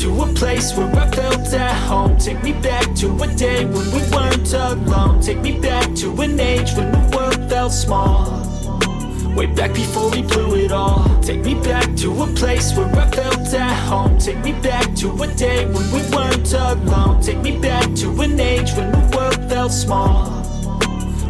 to a place where I felt at home. Take me back to a day when we weren't alone. Take me back to an age when the world felt small, way back before we blew it all. Take me back to a place where I felt at home. Take me back to a day when we weren't alone. Take me back to an age when the world felt small,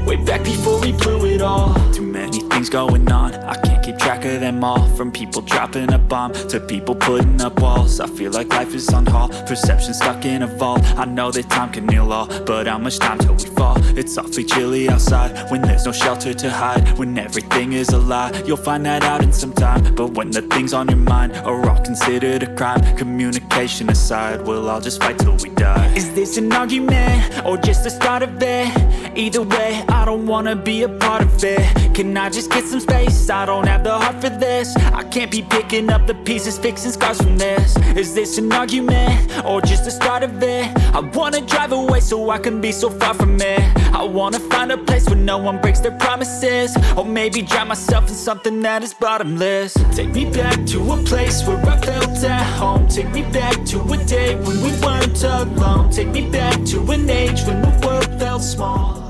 way back before we blew it all. Too many things going on, I can't keep track of them all. From people dropping a bomb to people putting up walls. I feel like life is on hold, perception stuck in a vault. I know that time can heal all, but how much time till we fall? It's awfully chilly outside when there's no shelter to hide. When everything is a lie, you'll find that out in some time. But when the things on your mind are all considered a crime, communication aside, we'll all just fight till we die. Is this an argument or just the start of it? Either way, I don't wanna be a part of it. Can I just get some space? I don't have the heart for this. I can't be picking up the pieces, fixing scars from this. Is this an argument or just the start of it? I wanna drive away so I can be so far from it. I wanna find a place where no one breaks their promises, or maybe drown myself in something that is bottomless. Take me back to a place where I felt at home. Take me back to a day when we weren't alone. Take me back to an age when the world felt small.